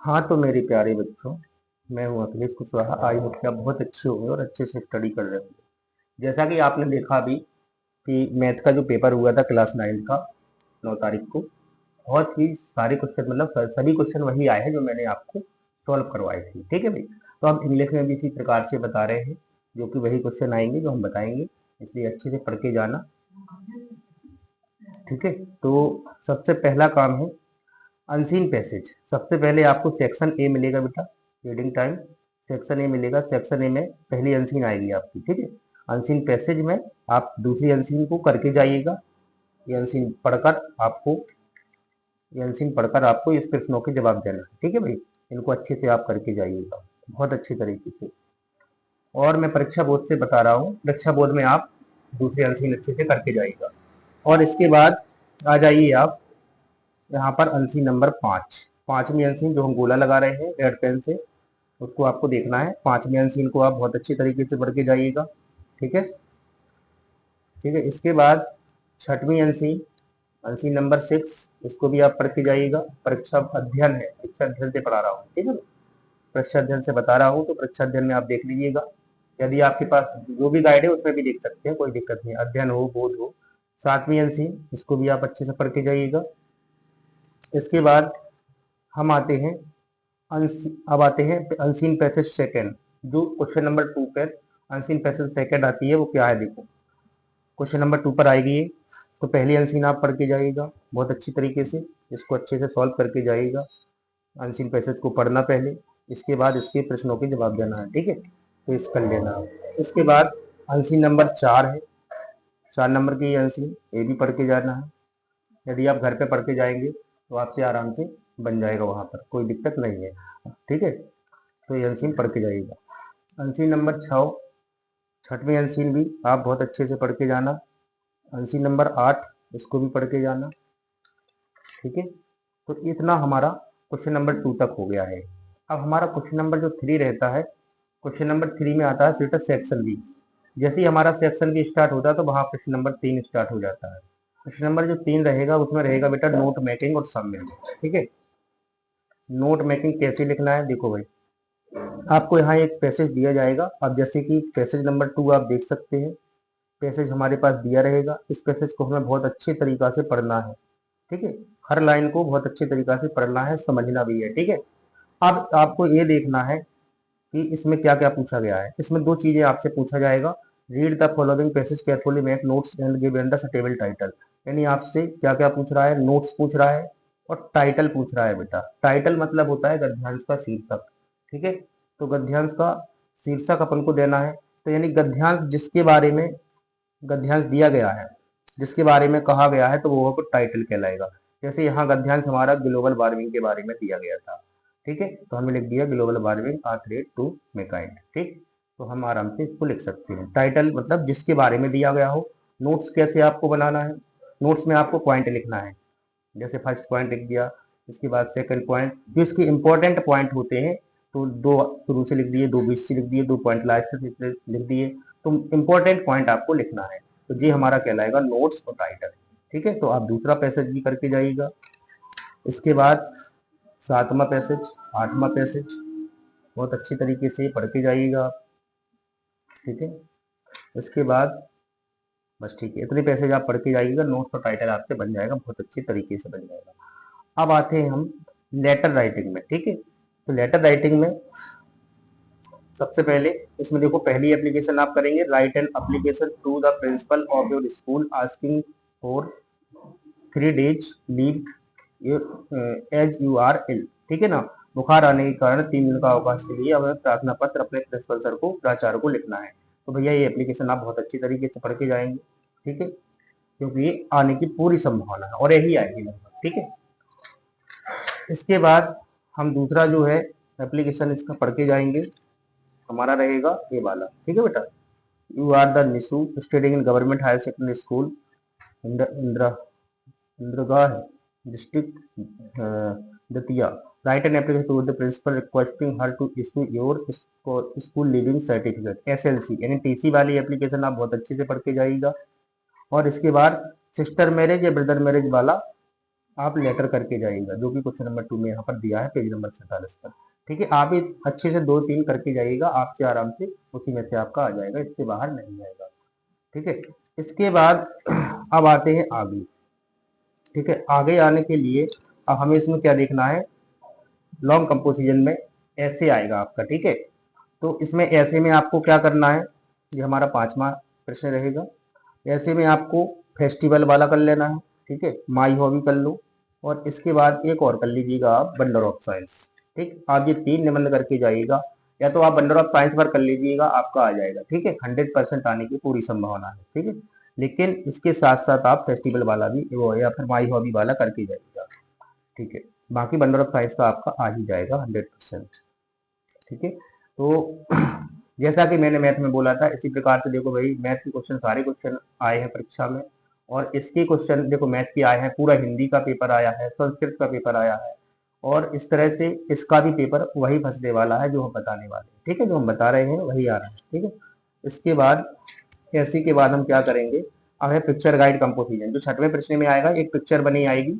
हाँ, तो मेरे प्यारे बच्चों, मैं हूँ अखिलेश कुशवाहा। आई होप कि आप बहुत अच्छे होंगे और अच्छे से स्टडी कर रहे होंगे। जैसा कि आपने देखा अभी कि मैथ का जो पेपर हुआ था क्लास 9 का 9 तारीख को, बहुत ही सारे क्वेश्चन, मतलब सभी क्वेश्चन वही आए हैं जो मैंने आपको सॉल्व करवाए थे। ठीक है भाई। तो हम इंग्लिश में भी इसी प्रकार से बता रहे हैं, जो कि वही क्वेश्चन आएंगे जो हम बताएंगे, इसलिए अच्छे से पढ़ के जाना। ठीक है। तो सबसे पहला काम है अनसीन पैसेज। सबसे पहले आपको सेक्शन ए मिलेगा बेटा, रीडिंग टाइम। सेक्शन ए मिलेगा। सेक्शन ए में पहली अनसीन आएगी आपकी। ठीक है। अनसीन पैसेज में आप दूसरी अनसीन को करके जाइएगा। ये अनसीन पढ़कर आपको ये अनसीन पढ़कर आपको इस प्रश्नों के जवाब देना है। ठीक है भाई। इनको अच्छे से आप करके जाइएगा, बहुत अच्छी तरीके से। और मैं परीक्षा बोर्ड से बता रहा हूँ, परीक्षा बोर्ड में आप दूसरी अनसीन अच्छे से करके जाइएगा। और इसके बाद आ जाइए आप यहाँ पर अंशी नंबर 5। पांचवी अंशी जो हम गोला लगा रहे हैं रेड पेन से, उसको आपको देखना है। पांचवी अंशी को आप बहुत अच्छी तरीके से पढ़ के जाइएगा। ठीक है। ठीक है। इसके बाद छठवीं अंशी, अंशी नंबर 6, इसको भी आप पढ़ के जाइएगा। परीक्षा अध्ययन है, परीक्षा अध्ययन से पढ़ा रहा हूँ। ठीक है। परीक्षा अध्ययन से बता रहा हूँ, तो परीक्षा अध्ययन में आप देख लीजिएगा। यदि आपके पास जो भी गाइड है उसमें भी देख सकते हैं, कोई दिक्कत नहीं। अध्ययन हो, बोध हो। सातवीं अंशी, इसको भी आप अच्छे से पढ़ के जाइएगा। इसके बाद हम आते हैं अब आते हैं अनसीन पैसेज सेकंड। जो क्वेश्चन नंबर 2 पर अनसीन पैसेज सेकंड आती है वो क्या है, देखो। क्वेश्चन नंबर 2 पर आएगी ये। तो पहली अनसीन आप पढ़ के जाइएगा बहुत अच्छी तरीके से, इसको अच्छे से सॉल्व करके जाइएगा। अनसीन पैसेज को पढ़ना पहले, इसके बाद इसके प्रश्नों के जवाब देना है। ठीक है। तो इस कर लेना आप। इसके बाद अनसीन नंबर 4 है, 4 नंबर की अनसीन, ये भी पढ़ के जाना है। यदि आप घर पे पढ़ के जाएंगे तो आपसे आराम से बन जाएगा, वहां पर कोई दिक्कत नहीं है। ठीक है। तो ये अनसीन पढ़ के जाइएगा। अनसीन नंबर 6, छठवीं अनसीन भी आप बहुत अच्छे से पढ़ के जाना। अनसीन नंबर 8, इसको भी पढ़ के जाना। ठीक है। तो इतना हमारा क्वेश्चन नंबर 2 तक हो गया है। अब हमारा क्वेश्चन नंबर जो 3 रहता है, क्वेश्चन नंबर 3 में आता है सिर्फ सेक्शन बी। जैसे ही हमारा सेक्शन बी स्टार्ट होता है तो वहां क्वेश्चन नंबर 3 स्टार्ट हो जाता है। क्वेश्चन नंबर जो 3 रहेगा उसमें रहेगा बेटा नोट मेकिंग और सम मेकिंग। ठीक है। नोट मेकिंग कैसे लिखना है, देखो भाई। आपको यहाँ एक पैसेज दिया जाएगा। अब जैसे कि पैसेज नंबर 2 आप देख सकते हैं, पैसेज हमारे पास दिया रहेगा। इस पैसेज को हमें बहुत अच्छे तरीका से पढ़ना है। ठीक है। हर लाइन को बहुत अच्छे तरीका से पढ़ना है, समझना भी है। ठीक है। अब आपको ये देखना है कि इसमें क्या क्या पूछा गया है। इसमें दो चीजें आपसे पूछा जाएगा। Read the following passage carefully, make notes and give and the table title. यानी आपसे क्या क्या पूछ रहा है, नोट्स पूछ रहा है और टाइटल पूछ रहा है बेटा। टाइटल मतलब होता है गद्यांश का शीर्षक। ठीक है। तो गद्यांश का शीर्षक अपन को देना है। तो यानी गद्यांश जिसके बारे में गद्यांश दिया गया है, जिसके बारे में कहा गया है, तो वो टाइटल कहलाएगा। जैसे यहाँ गद्यांश हमारा ग्लोबल वार्मिंग के बारे में दिया गया था। ठीक है। तो हमने लिख दिया global warming are threat to mankind. ठीक। तो हम आराम से इसको लिख सकते हैं। टाइटल मतलब जिसके बारे में दिया गया हो। नोट्स कैसे आपको बनाना है, नोट्स में आपको पॉइंट लिखना है। जैसे फर्स्ट पॉइंट लिख दिया, इसके बाद सेकंड पॉइंट, जो इसके इंपॉर्टेंट पॉइंट होते हैं तो दो शुरू से लिख दिए, दो बीच से लिख दिए, दो पॉइंट लास्ट से लिख दिए। तो इंपॉर्टेंट पॉइंट आपको लिखना है। तो ये हमारा कहलाएगा नोट्स और टाइटल। ठीक है। तो आप दूसरा पैसेज भी करके जाइएगा। इसके बाद सातवां पैसेज, आठवां पैसेज बहुत अच्छी तरीके से पढ़ के जाइएगा आप। ठीक है। इसके बाद बस ठीक है, इतने पैसेज आप पढ़ के जाइएगा, नोट्स और टाइटल आपसे बन जाएगा, बहुत अच्छी तरीके से बन जाएगा। अब आते हैं हम लेटर राइटिंग में। ठीक है। तो लेटर राइटिंग में सबसे पहले इसमें देखो, पहली एप्लीकेशन आप करेंगे, write an application to the principal of your school asking for 3 days leave as you are ill. ठीक है ना। बुखार आने के कारण 3 दिन का अवकाश के लिए हमें प्रार्थना पत्र अपने प्रिंसिपल सर को, प्राचार्य को लिखना है। तो भैया ये एप्लीकेशन आप बहुत अच्छी तरीके से पढ़ के जाएंगे। ठीक है। क्योंकि ये आने की पूरी संभावना है और यही आएगी लगभग। ठीक है। इसके बाद हम दूसरा जो है एप्लीकेशन इसका पढ़ के जाएंगे, हमारा रहेगा ये वाला। ठीक है बेटा। You are the Nishu studying in government higher secondary school Indira Indergarh district Datia. Write an application to the principal requesting her to issue your school leaving certificate SLC. यानी टीसी वाली एप्लीकेशन आप बहुत अच्छे से पढ़ के जाइएगा। और इसके बाद सिस्टर मैरिज या ब्रदर मैरिज वाला आप लेटर करके जाइएगा, जो कि क्वेश्चन नंबर 2 में यहाँ पर दिया है पेज नंबर 47 पर। ठीक है, आप ये अच्छे से 2-3 करके जाइएगा, आपसे आराम से उसी में से आपका आ जाएगा, इससे बाहर नहीं आएगा। ठीक है, इसके बाद अब आते हैं आगे। ठीक है, आगे आने के लिए अब हमें इसमें क्या देखना है, लॉन्ग कंपोजिशन में ऐसे आएगा आपका। ठीक है, तो इसमें ऐसे में आपको क्या करना है, ये हमारा 5वां प्रश्न रहेगा। ऐसे में आपको फेस्टिवल वाला कर लेना है। ठीक है, माई हॉबी कर लो, और इसके बाद एक और कर लीजिएगा आप बंडर ऑफ साइंस। ठीक, आप ये 3 निबंध करके जाइएगा, या तो आप बंडर ऑफ साइंस पर कर लीजिएगा, आपका आ जाएगा। ठीक है, 100% आने की पूरी संभावना है। ठीक है, लेकिन इसके साथ साथ आप फेस्टिवल वाला भी वो या फिर माई हॉबी वाला करके जाइएगा। ठीक है, बाकी बंडर ऑफ साइंस का आपका आ ही जाएगा 100%। ठीक है, तो जैसा कि मैंने मैथ में बोला था, इसी प्रकार से देखो भाई, मैथ के क्वेश्चन सारे क्वेश्चन आए हैं परीक्षा में, और इसके क्वेश्चन देखो मैथ के आए हैं, पूरा हिंदी का पेपर आया है, संस्कृत का पेपर आया है, और इस तरह से इसका भी पेपर वही फंसने वाला है जो हम बताने वाले हैं। ठीक है, जो हम बता रहे हैं वही आ रहा है। ठीक है, इसके बाद ऐसी के बाद हम क्या करेंगे, अब है पिक्चर गाइड कंपोजिशन, जो 6वें प्रश्न में आएगा। एक पिक्चर बनी आएगी,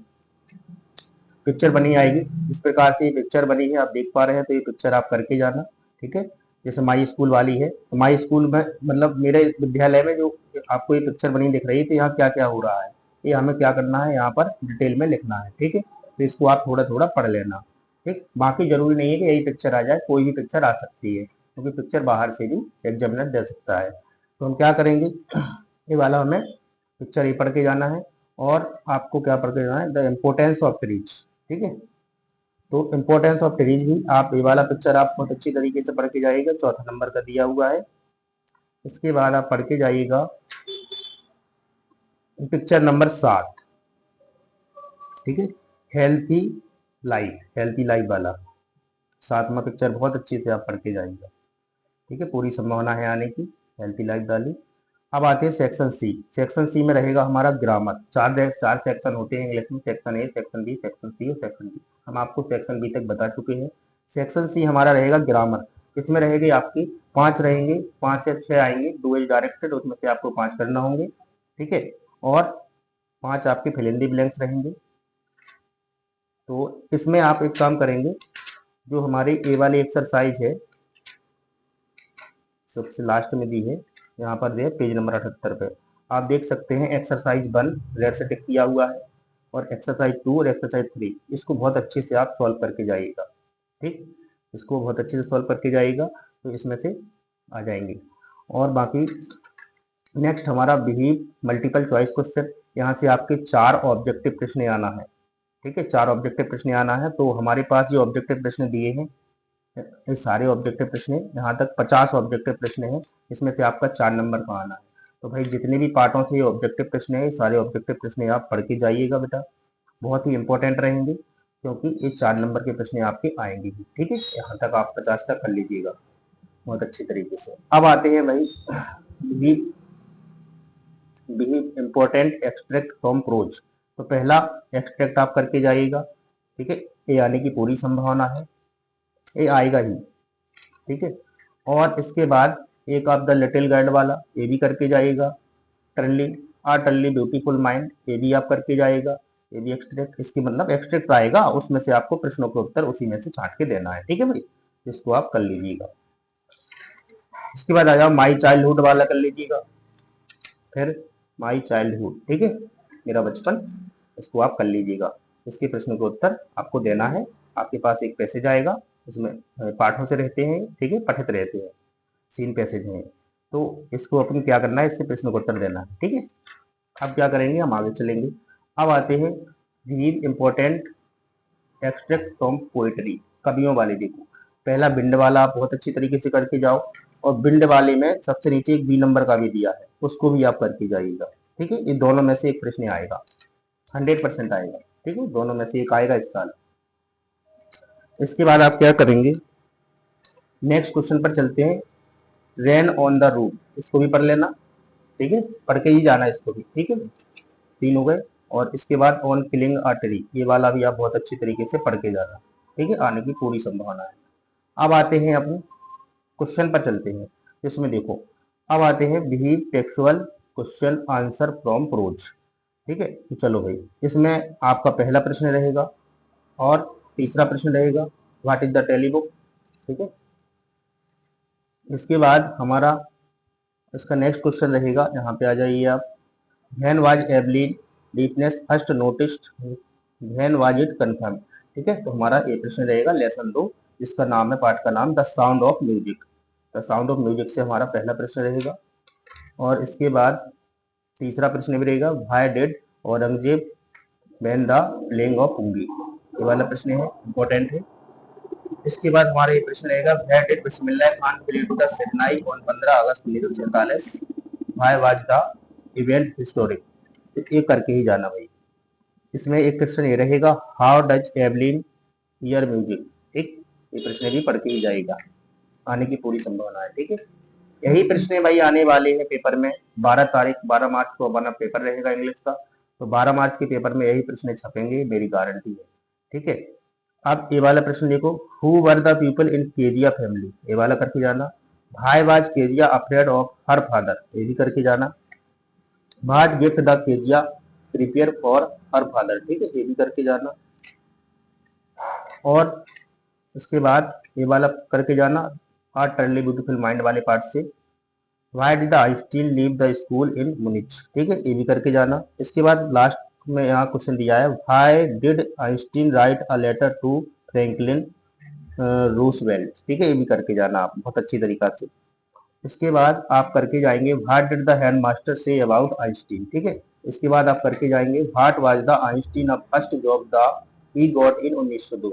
पिक्चर बनी आएगी, इस प्रकार से ये पिक्चर बनी है, आप देख पा रहे हैं, तो ये पिक्चर आप करके जाना। ठीक है, जैसे माई स्कूल वाली है, तो माई स्कूल में मतलब मेरे विद्यालय में जो आपको ये पिक्चर बनी दिख रही है, तो यहाँ क्या क्या हो रहा है, ये हमें क्या करना है, यहाँ पर डिटेल में लिखना है। ठीक है, तो इसको आप थोड़ा थोड़ा पढ़ लेना। ठीक, बाकी जरूरी नहीं है कि यही पिक्चर आ जाए, कोई भी पिक्चर आ सकती है, क्योंकि पिक्चर बाहर से भी एग्जामिनर दे सकता है। तो हम क्या करेंगे, ये वाला हमें पिक्चर ही पढ़ के जाना है, और आपको क्या पढ़ के जाना है, द इम्पोर्टेंस ऑफ ट्रीज। ठीक है, तो इम्पोर्टेंस ऑफ ट्रीज भी आप ये वाला पिक्चर आप बहुत अच्छी तरीके से पढ़ के जाइएगा, 4था नंबर का दिया हुआ है। इसके बाद आप पढ़ के जाइएगा पिक्चर नंबर 7। ठीक है, हेल्थी लाइफ, हेल्थी लाइफ वाला 7वां पिक्चर बहुत अच्छे से आप पढ़ के जाइएगा। ठीक है, पूरी संभावना है आने की, हेल्थी लाइफ वाली। अब आते हैं सेक्शन सी। सेक्शन सी में रहेगा हमारा ग्रामर। चार सेक्शन होते हैं इंग्लिश में, section A, section B, section C और सेक्शन डी। हम आपको सेक्शन बी तक बता चुके हैं। सेक्शन सी हमारा रहेगा ग्रामर। इसमें रहेगी आपकी 5 रहेंगे, 5 से 6 आएंगे, 2 इज डायरेक्टेड, उसमें से आपको 5 करना होंगे। ठीक है, और 5 आपके फिल इन द ब्लैंक्स रहेंगे। तो इसमें आप एक काम करेंगे, जो हमारी ए वाली एक्सरसाइज है सबसे लास्ट में दी है, यहाँ पर दे पेज नंबर 78 पे आप देख सकते हैं, एक्सरसाइज 1 रेड से टिक किया हुआ है, और एक्सरसाइज 2 और एक्सरसाइज 3, इसको बहुत अच्छे से आप सॉल्व करके जाइएगा। ठीक, इसको बहुत अच्छे से सॉल्व करके जाइएगा, तो इसमें से आ जाएंगे। और बाकी नेक्स्ट हमारा बिहीव मल्टीपल चॉइस क्वेश्चन, यहाँ से आपके 4 ऑब्जेक्टिव प्रश्न आना है। ठीक है, 4 ऑब्जेक्टिव प्रश्न आना है। तो हमारे पास जो ऑब्जेक्टिव प्रश्न दिए हैं, ये सारे ऑब्जेक्टिव प्रश्न, यहाँ तक 50 ऑब्जेक्टिव प्रश्न है, इसमें से आपका 4 नंबर का आना है। तो भाई जितने भी पार्टों से ये ऑब्जेक्टिव प्रश्न है, सारे ऑब्जेक्टिव प्रश्न आप पढ़ के जाइएगा बेटा, बहुत ही इंपॉर्टेंट रहेंगे, क्योंकि ये 4 नंबर के प्रश्न आपके आएंगे ही। ठीक है, यहाँ तक आप 50 तक कर लीजिएगा बहुत अच्छी तरीके से। अब आते हैं भाई बिहीव इम्पोर्टेंट एक्सट्रैक्ट फ्रॉम प्रोज। तो पहला एक्सट्रैक्ट आप करके जाइएगा। ठीक है, ये आने की पूरी संभावना है, ये आएगा ही। ठीक है, और इसके बाद एक आप द लिटिल गाइड वाला, ये भी करके जाइएगा। टर्ली टर्ली ब्यूटीफुल माइंड, ये भी आप करके जाइएगा, ये भी एक्सट्रैक्ट, इसकी मतलब एक्सट्रैक्ट आएगा, उसमें से आपको प्रश्नों के उत्तर उसी में से छांट के देना है। ठीक है भाई, इसको आप कर लीजिएगा। इसके बाद आ जाओ माई चाइल्डहुड वाला कर लीजिएगा, फिर माई चाइल्डहुड, ठीक है, मेरा बचपन, इसको आप कर लीजिएगा। इसके प्रश्न के उत्तर आपको देना है। आपके पास एक पैसेज आएगा, उसमें पाठों से रहते हैं, ठीक है, पठित रहते हैं, सीन पैसेज हैं, तो इसको अपन क्या करना है, इससे प्रश्न का उत्तर देना है। ठीक है, अब क्या करेंगे, हम आगे चलेंगे। अब आते हैं read important extract from poetry, कवियों वाले। देखो पहला बिंड वाला आप बहुत अच्छी तरीके से करके जाओ, और बिंड वाले में सबसे नीचे एक बी नंबर का भी दिया है, उसको भी आप करके जाइएगा। ठीक है, ये दोनों में से एक प्रश्न आएगा, 100% आएगा। ठीक है, दोनों में से एक आएगा इस साल। इसके बाद आप क्या करेंगे, नेक्स्ट क्वेश्चन पर चलते हैं। रेन ऑन द रूफ, इसको भी पढ़ लेना। ठीक है, पढ़ के ही जाना इसको भी। ठीक है, 3 हो गए। और इसके बाद ऑन किलिंग अ ट्री, ये वाला भी आप बहुत अच्छी तरीके से पढ़ के जाना। ठीक है, आने की पूरी संभावना है। अब आते हैं अपने क्वेश्चन पर चलते हैं, इसमें देखो अब आते हैं Beehive textual question answer from prose. ठीक है, तो चलो भाई, इसमें आपका पहला प्रश्न रहेगा और तीसरा प्रश्न रहेगा व्हाट इज द टेलीबुक। ठीक है, इसके बाद हमारा इसका नेक्स्ट क्वेश्चन रहेगा, यहाँ पे आ जाइए आप। When was Evelyn deepness first noticed, when was it confirm. ठीक है, तो हमारा ये प्रश्न रहेगा लेसन 2, जिसका नाम है, पाठ का नाम the sound of music. The sound of music से हमारा पहला प्रश्न रहेगा। और इसके बाद तीसरा प्रश्न भी रहेगा, why did Aurangzeb ban the playing of उंगली। ये वाला प्रश्न है, इंपॉर्टेंट है। इसके बाद हमारा ये प्रश्न रहेगा, where did Bismillah Khan played the shehnai on 15 August 1947, why was the event historic. तो ये करके ही जाना भाई। इसमें एक क्वेश्चन ये रहेगा, how does Evelyn year music. ठीक, ये प्रश्न भी पढ़ के ही जाएगा, आने की पूरी संभावना है। ठीक है, यही प्रश्न भाई आने वाले हैं पेपर में। 12 मार्च को हमारा पेपर रहेगा इंग्लिश का, तो 12 मार्च के पेपर में यही प्रश्न छपेंगे, मेरी गारंटी है। ठीक है, अब ये वाला प्रश्न देखो, who were the people in Kezia family. ये वाला करके जाना। Why was Kezia afraid of her father, ये भी करके जाना। What gift the Kezia prepare for her father. ठीक है, ये भी करके जाना। और उसके बाद ये वाला करके जाना, आर टर्ली ब्यूटीफुल माइंड वाले पार्ट से, why did Einstein leave the school in Munich. ठीक है, ये भी करके जाना। इसके बाद लास्ट में यहाँ क्वेश्चन दिया है, why did Einstein write a letter to Franklin Roosevelt. ठीक है, ये भी करके जाना आप बहुत अच्छी तरीका से। इसके बाद आप करके जाएंगे, what did the headmaster say about Einstein. ठीक है, इसके बाद आप करके जाएंगे, what was the Einstein of first job the he got in 1902।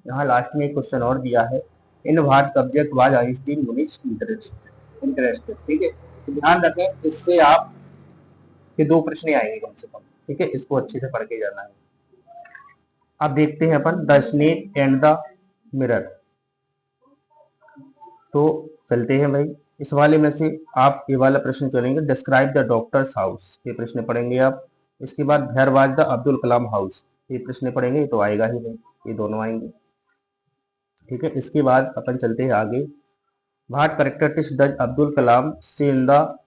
यहाँ लास्ट में एक क्वेश्चन और दिया है, in what subject was Einstein Munich interested. ठीक है, तो ध्यान रखें, इससे आप ये दो प्रश्न आएंगे कम से कम। ठीक है, इसको अच्छे से पढ़ के जाना है। अब देखते हैं upon the snake and the mirror. तो चलते हैं भाई, इस वाले में से आप ये वाला प्रश्न चलेंगे, डिस्क्राइब द डॉक्टर्स हाउस, ये प्रश्न पढ़ेंगे आप। इसके बाद where was the Abdul Kalam house, ये प्रश्न पढ़ेंगे, ये तो आएगा ही भाई, ये दोनों आएंगे। ठीक है, इसके बाद अपन चलते हैं आगे, what characteristics does Abdul Kalam से in the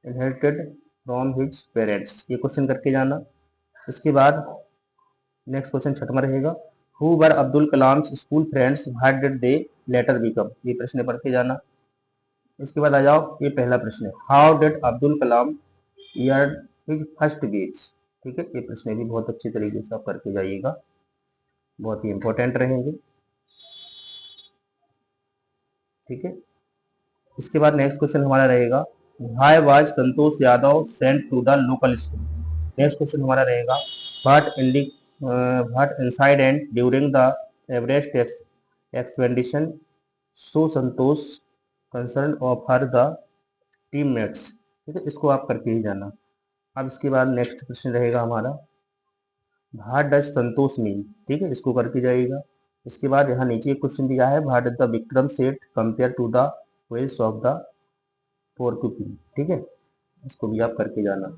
inherited from his parents, ये क्वेश्चन करके जाना। इसके बाद नेक्स्ट क्वेश्चन छठवां रहेगा, who were Abdul Kalam school friends, what did they letter become, ये प्रश्न पढ़ के जाना। इसके बाद आ जाओ, ये पहला प्रश्न है, how did Abdul Kalam earn his first beats. ठीक है, ये प्रश्न भी बहुत अच्छी तरीके से आप करके जाइएगा, बहुत ही इंपॉर्टेंट रहेंगे। ठीक है, इसके बाद नेक्स्ट क्वेश्चन हमारा रहेगा, why was Santosh Yadav sent to the local school. Next question हमारा रहेगा, what inside and during the Everest expedition so Santosh concern of her the teammates. ठीक है, इसको आप करके ही जाना। अब इसके बाद नेक्स्ट क्वेश्चन रहेगा हमारा, व्हाट डज संतोष मीन। ठीक है, इसको करके जाइएगा। इसके बाद यहाँ नीचे एक क्वेश्चन दिया है, what does the Vikram set compare to the wells of the porcupine. ठीक है, इसको भी आप करके जाना,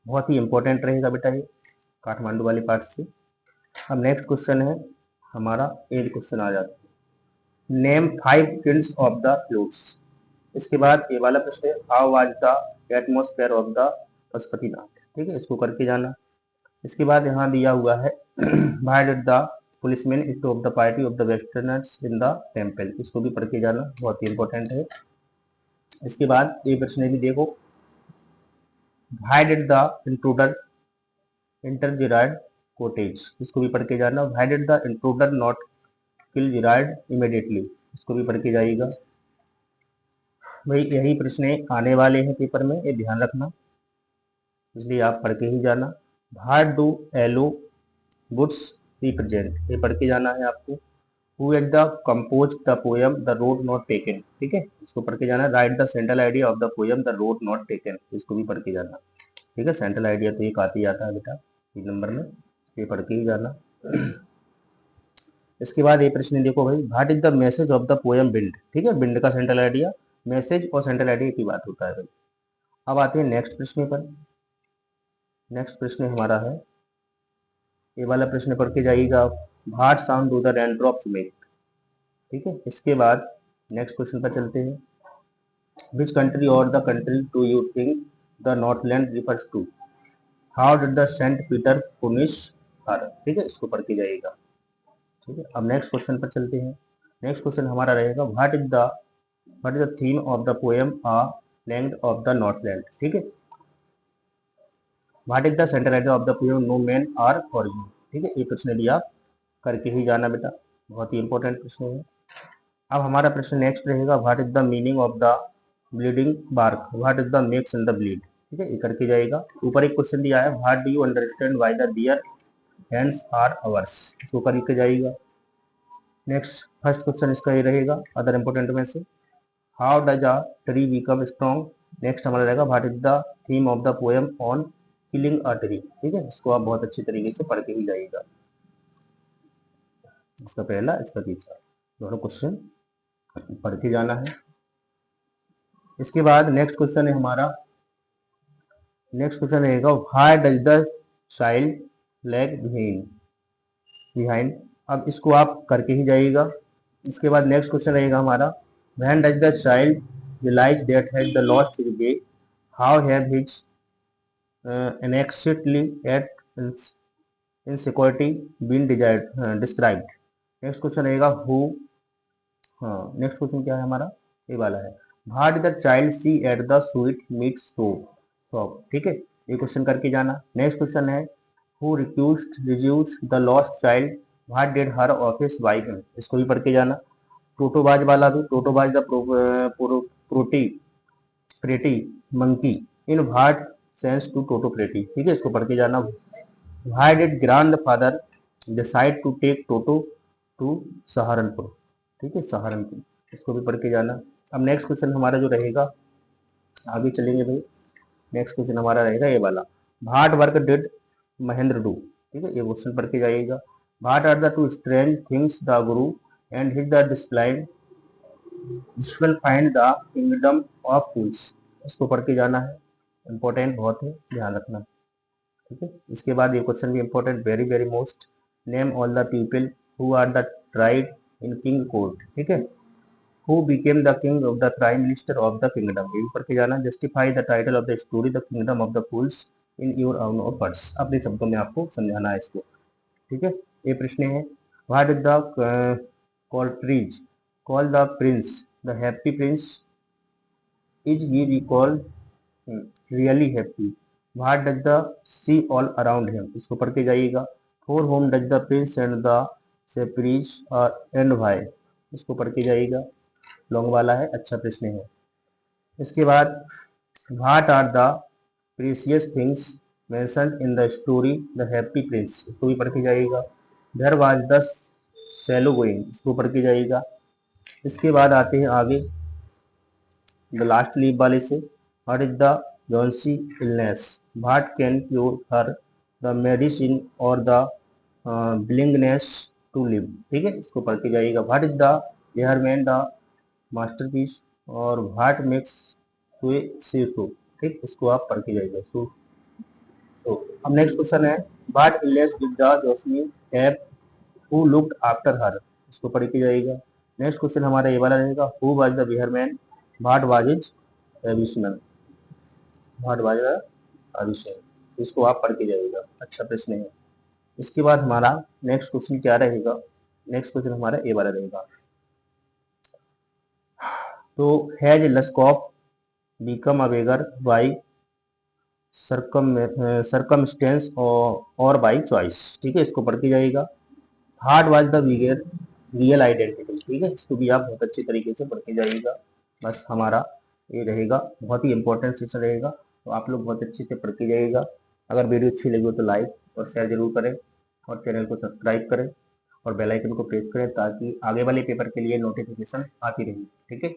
बहुत ही इंपॉर्टेंट रहेगा बेटा ये, काठमांडू वाले पार्ट से। अब नेक्स्ट क्वेश्चन है हमारा, एज क्वेश्चन आ जाता है, name 5 Kings of the flutes. इसके बाद ये वाला प्रश्न है, how was the atmosphere of the Pashupatinath. ठीक है, इसको करके जाना। इसके बाद यहाँ दिया हुआ है, why did the policeman stop the party of the westerners in the temple, इसको भी पढ़ के जाना, बहुत ही इंपॉर्टेंट है। इसके बाद ये प्रश्न भी देखो, why did the intruder enter Gerard cottage, इसको भी पढ़ के जाना। Why did the intruder not kill Gerard immediately, इसको भी पढ़ के जाइएगा भाई। यही प्रश्न आने वाले हैं पेपर में, ये ध्यान रखना, इसलिए आप पढ़ के ही जाना। What do yellow woods represent, ये पढ़ के जाना है आपको। Who at the compose the poem the road not taken. ठीक है, इसको पढ़ के जाना। Write the central idea of the poem the road not taken, इसको भी पढ़ के जाना। ठीक है, सेंट्रल आइडिया तो एक आते ही आता है बेटा 3 नंबर में, ये पढ़ के ही जाना। इसके बाद ये प्रश्न देखो भाई, what is the message of the poem build. ठीक है, बिल्ड का सेंट्रल आइडिया, मैसेज और सेंट्रल आइडिया की बात होता है भाई। अब आते हैं नेक्स्ट प्रश्न पर। नेक्स्ट प्रश्न हमारा है, ये वाला प्रश्न पढ़ के जाइएगा आप, what sound do the rain drops make. ठीक है, इसके बाद नेक्स्ट क्वेश्चन पर चलते हैं, विच कंट्री और the country do you think the northland refers to. How did the saint Peter punish her, ठीक है, इसको पढ़ के जाइएगा। ठीक है, अब नेक्स्ट क्वेश्चन पर चलते हैं। नेक्स्ट क्वेश्चन हमारा रहेगा what is the theme of the poem a land of the northland, ठीक है। What is the center idea of the poem no man are for you, ठीक है, ये प्रश्न भी आप करके ही जाना बेटा, बहुत ही इंपॉर्टेंट प्रश्न है। अब हमारा प्रश्न नेक्स्ट रहेगा what is the meaning of the bleeding bark, what is the makes in the bleed, ठीक है, ये करके जाएगा। ऊपर एक क्वेश्चन दिया है what do you understand why the dear hands are ours, इसको करके जाइएगा। नेक्स्ट फर्स्ट क्वेश्चन इसका ये रहेगा अदर इंपॉर्टेंट में से, how does a tree become strong. Next हमारा रहेगा what is the theme of the poem on killing a tree, ठीक है, इसको आप बहुत अच्छी तरीके से पढ़ के ही जाइएगा। इसका पहला, इसका तीसरा, दोनों क्वेश्चन पढ़ के जाना है। इसके बाद नेक्स्ट क्वेश्चन है हमारा, नेक्स्ट क्वेश्चन रहेगा why does the child lag behind, अब इसको आप करके ही जाइएगा। इसके बाद नेक्स्ट क्वेश्चन रहेगा हमारा when does the child realize that has the lost his way, how have his anxiously at insecurity been described। Next question रहेगा हु, हाँ नेक्स्ट क्वेश्चन क्या है हमारा, ये वाला है what did the child see at the sweet meat shop, ठीक है, ये क्वेश्चन करके जाना। नेक्स्ट क्वेश्चन है who reduced the lost child, what did her office by him, इसको भी पढ़ के जाना। टोटोबाज वाला भी, Toto was the pretty pretty monkey in what sense to Toto pretty, ठीक है, इसको पढ़ के जाना। Why did grandfather decide to take Toto to Saharanpur, ठीक है, सहारनपुर, इसको भी पढ़ के जाना। अब नेक्स्ट क्वेश्चन हमारा जो रहेगा, आगे चलेंगे भाई, नेक्स्ट क्वेश्चन हमारा रहेगा ये वाला what work did Mahendra do, ठीक है, ये क्वेश्चन पढ़ के जाइएगा। What are the two strange things the guru and his the disciple find the kingdom of fools, इसको पढ़ के जाना है, इंपॉर्टेंट बहुत है, ध्यान रखना, ठीक है। इसके बाद ये क्वेश्चन भी important, very very most, name all the people who are the tried in king court, ठीक है, who became the king of the prime minister of the kingdom, ये भी पढ़ के जाना। Justify the title of the story the kingdom of the fools in your own words, अपने शब्दों में आपको समझाना है इसको, ठीक है। ये प्रश्न है what is the courtiers call the prince the happy prince, is he recall really happy, what does the see all around him, इसको पढ़ के जाइएगा। For whom does the prince and the sapphires and why, इसको पढ़ के जाइएगा, long वाला है, अच्छा प्रश्न है। इसके बाद what are the precious things mentioned in the story the happy prince, इसको भी पढ़ के जाइएगा। There was the swallow going, इसको पढ़ के जाइएगा। इसके बाद आते हैं आगे द लास्ट लीव वाले से, what is the Johnsy illness, what can cure her, the medicine और द बिलिंगनेस टू लिव, ठीक है, इसको पढ़ के जाइएगा। What is the Behrman the masterpiece और व्हाट मेक्स सो, ठीक, इसको आप पढ़ के जाइएगा। तो अब नेक्स्ट क्वेश्चन है what illness did the Johnsy have who looked after her, इसको पढ़ के जाइएगा। नेक्स्ट क्वेश्चन हमारा ये वाला रहेगा who was the Behrman, what was his एविशनल, व्हाट वाज द एविशन, इसको आप पढ़ के जाइएगा, अच्छा प्रश्न है। इसके बाद हमारा नेक्स्ट क्वेश्चन क्या रहेगा, नेक्स्ट क्वेश्चन हमारा ये वाला रहेगा तो has Lushkoff become a beggar by circumstance और बाई चॉइस, ठीक है, इसको पढ़ के जाइएगा। What was the beggar real identity, ठीक है, इसको भी आप बहुत अच्छे तरीके से पढ़ के जाइएगा। बस हमारा ये रहेगा, बहुत ही इंपॉर्टेंट सेशन रहेगा, तो आप लोग बहुत अच्छे से पढ़ के जाइएगा। अगर वीडियो अच्छी लगी हो तो लाइक और शेयर जरूर करें और चैनल को सब्सक्राइब करें और बेल आइकन को प्रेस करें ताकि आगे वाले पेपर के लिए नोटिफिकेशन आती रहे, ठीक है।